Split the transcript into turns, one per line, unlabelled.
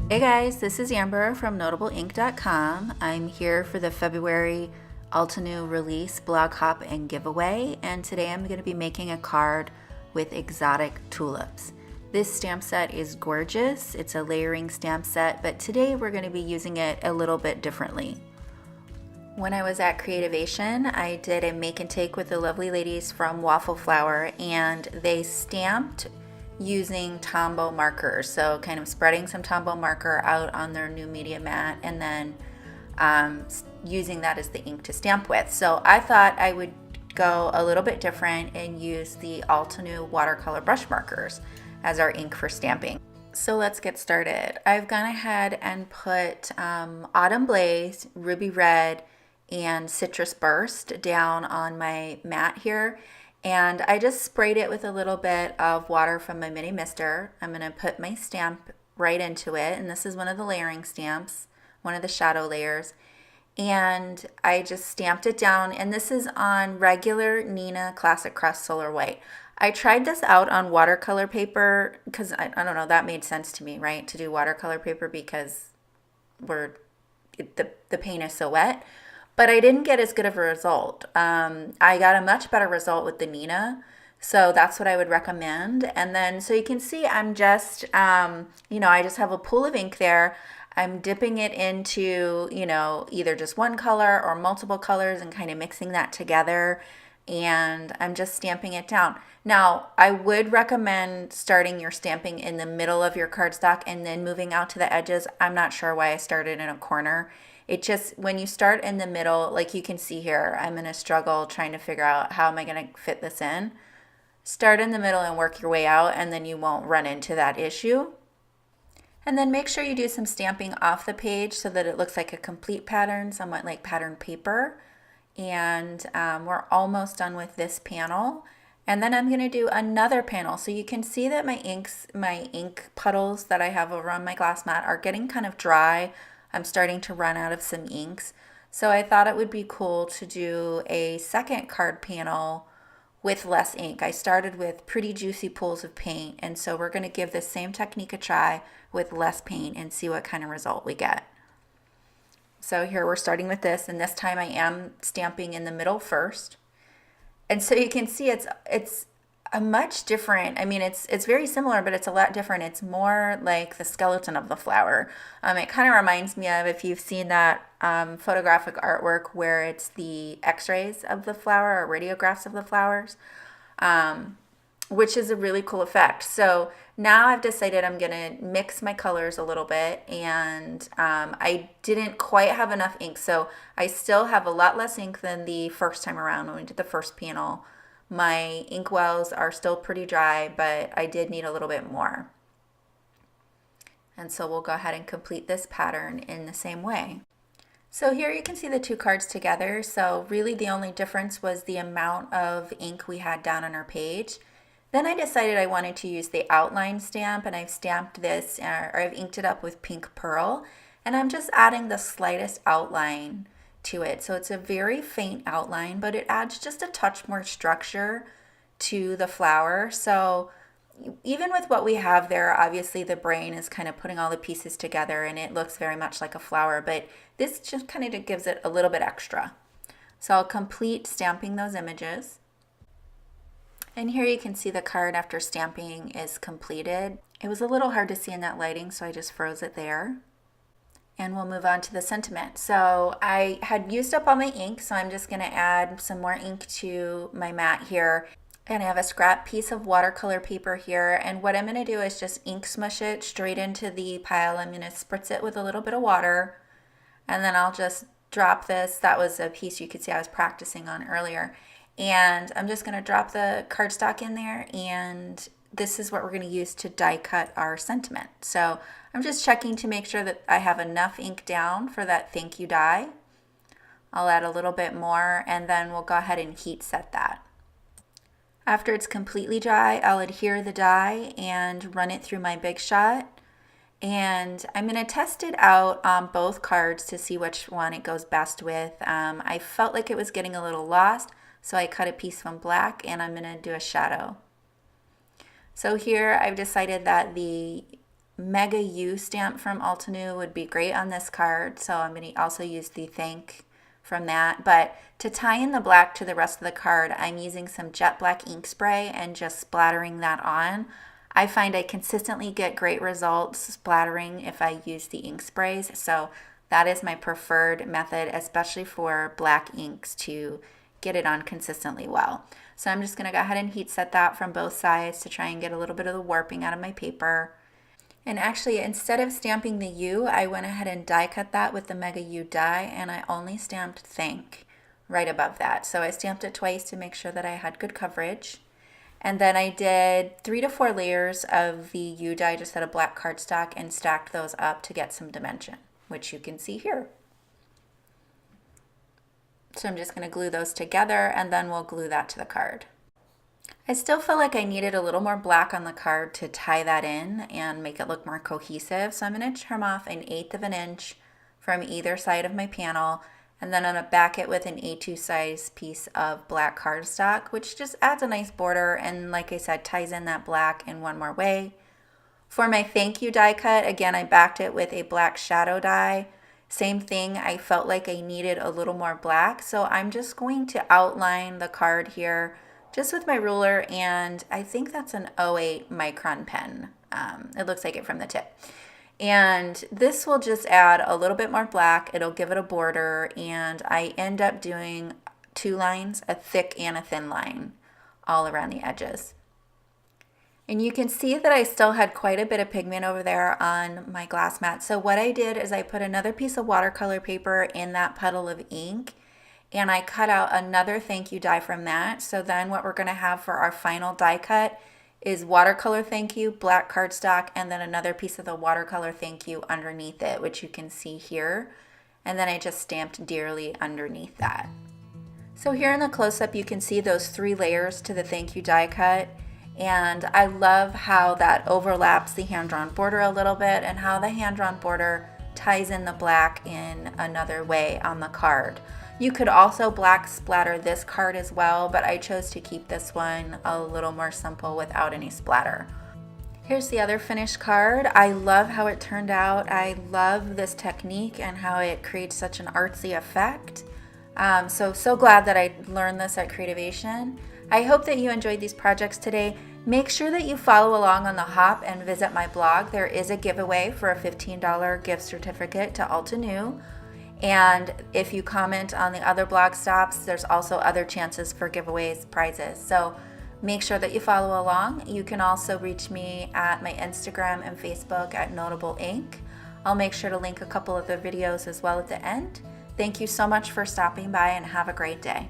Hey guys, this is Amber from NotableInk.com. I'm here for the February Altenew release blog hop and giveaway, and today I'm going to be making a card with exotic tulips. This stamp set is gorgeous. It's a layering stamp set, but today we're going to be using it a little bit differently. When I was at Creativation, I did a make and take with the lovely ladies from Waffle Flower, and they stamped using Tombow markers, so kind of spreading some Tombow marker out on their new media mat and then using that as the ink to stamp with. So I thought I would go a little bit different and use the Altenew Watercolor Brush Markers as our ink for stamping. So let's get started. I've gone ahead and put Autumn Blaze, Ruby Red, and Citrus Burst down on my mat here. And I just sprayed it with a little bit of water from my mini mister. I'm going to put my stamp right into it. And this is one of the layering stamps, one of the shadow layers. And I just stamped it down. And this is on regular Neenah Classic Crest Solar White. I tried this out on watercolor paper because I don't know, that made sense to me, right? To do watercolor paper because the paint is so wet. But I didn't get as good of a result. I got a much better result with the Neenah, so that's what I would recommend. And then, so you can see I'm just, I just have a pool of ink there. I'm dipping it into, either just one color or multiple colors and kind of mixing that together. And I'm just stamping it down. Now, I would recommend starting your stamping in the middle of your cardstock and then moving out to the edges. I'm not sure why I started in a corner. It just, when you start in the middle, like you can see here, I'm in a struggle trying to figure out how am I going to fit this in. Start in the middle and work your way out, and then you won't run into that issue. And then make sure you do some stamping off the page so that it looks like a complete pattern, somewhat like pattern paper. And we're almost done with this panel. And then I'm going to do another panel. So you can see that my ink puddles that I have over on my glass mat are getting kind of dry. I'm starting to run out of some inks. So I thought it would be cool to do a second card panel with less ink. I started with pretty juicy pools of paint, and so we're going to give this same technique a try with less paint and see what kind of result we get. So here we're starting with this, and this time I am stamping in the middle first. And so you can see it's a much different, it's very similar, but it's a lot different. It's more like the skeleton of the flower. It kind of reminds me of, if you've seen that photographic artwork where it's the x-rays of the flower or radiographs of the flowers, which is a really cool effect. So now I've decided I'm going to mix my colors a little bit, and I didn't quite have enough ink. So I still have a lot less ink than the first time around when we did the first panel. My inkwells are still pretty dry, but I did need a little bit more. And so we'll go ahead and complete this pattern in the same way. So here you can see the two cards together. So really the only difference was the amount of ink we had down on our page. Then I decided I wanted to use the outline stamp, and I've stamped this, or I've inked it up with pink pearl, and I'm just adding the slightest outline to it. So it's a very faint outline, but it adds just a touch more structure to the flower. So even with what we have there, obviously the brain is kind of putting all the pieces together and it looks very much like a flower, but this just kind of gives it a little bit extra. So I'll complete stamping those images. And here you can see the card after stamping is completed. It was a little hard to see in that lighting, so I just froze it there. And we'll move on to the sentiment. So I had used up all my ink, so I'm just going to add some more ink to my mat here. And I have a scrap piece of watercolor paper here. And what I'm going to do is just ink smush it straight into the pile. I'm going to spritz it with a little bit of water. And then I'll just drop this. That was a piece you could see I was practicing on earlier. And I'm just going to drop the cardstock in there, and this is what we're going to use to die cut our sentiment. So I'm just checking to make sure that I have enough ink down for that thank you die. I'll add a little bit more, and then we'll go ahead and heat set that. After it's completely dry, I'll adhere the die and run it through my Big Shot. And I'm going to test it out on both cards to see which one it goes best with. I felt like it was getting a little lost, so I cut a piece from black, and I'm going to do a shadow. So here I've decided that the Mega U stamp from Altenew would be great on this card. So I'm going to also use the thank from that. But to tie in the black to the rest of the card, I'm using some jet black ink spray and just splattering that on. I find I consistently get great results splattering if I use the ink sprays. So that is my preferred method, especially for black inks, to get it on consistently well. So I'm just going to go ahead and heat set that from both sides to try and get a little bit of the warping out of my paper. And actually, instead of stamping the U, I went ahead and die cut that with the Mega U die, and I only stamped thank right above that. So I stamped it twice to make sure that I had good coverage. And then I did 3 to 4 layers of the U die just out of black cardstock and stacked those up to get some dimension, which you can see here. So I'm just going to glue those together, and then we'll glue that to the card. I still feel like I needed a little more black on the card to tie that in and make it look more cohesive. So I'm going to trim off 1/8 of an inch from either side of my panel, and then I'm going to back it with an A2 size piece of black cardstock, which just adds a nice border and, like I said, ties in that black in one more way. For my thank you die cut, again, I backed it with a black shadow die. Same thing, I felt like I needed a little more black, so I'm just going to outline the card here just with my ruler, and I think that's an 08 micron pen. It looks like it from the tip. And this will just add a little bit more black, it'll give it a border, and I end up doing 2 lines, a thick and a thin line, all around the edges. And you can see that I still had quite a bit of pigment over there on my glass mat. So what I did is I put another piece of watercolor paper in that puddle of ink, and I cut out another thank you die from that. So then what we're going to have for our final die cut is watercolor thank you, black cardstock, and then another piece of the watercolor thank you underneath it, which you can see here. And then I just stamped dearly underneath that. So here in the close-up you can see those 3 layers to the thank you die cut. And I love how that overlaps the hand-drawn border a little bit and how the hand-drawn border ties in the black in another way on the card. You could also black splatter this card as well, but I chose to keep this one a little more simple without any splatter. Here's the other finished card. I love how it turned out. I love this technique and how it creates such an artsy effect. So glad that I learned this at Creativation. I hope that you enjoyed these projects today. Make sure that you follow along on the hop and visit my blog. There is a giveaway for a $15 gift certificate to Altenew. And if you comment on the other blog stops, there's also other chances for giveaways, prizes. So make sure that you follow along. You can also reach me at my Instagram and Facebook at Notable Ink. I'll make sure to link a couple of the videos as well at the end. Thank you so much for stopping by and have a great day.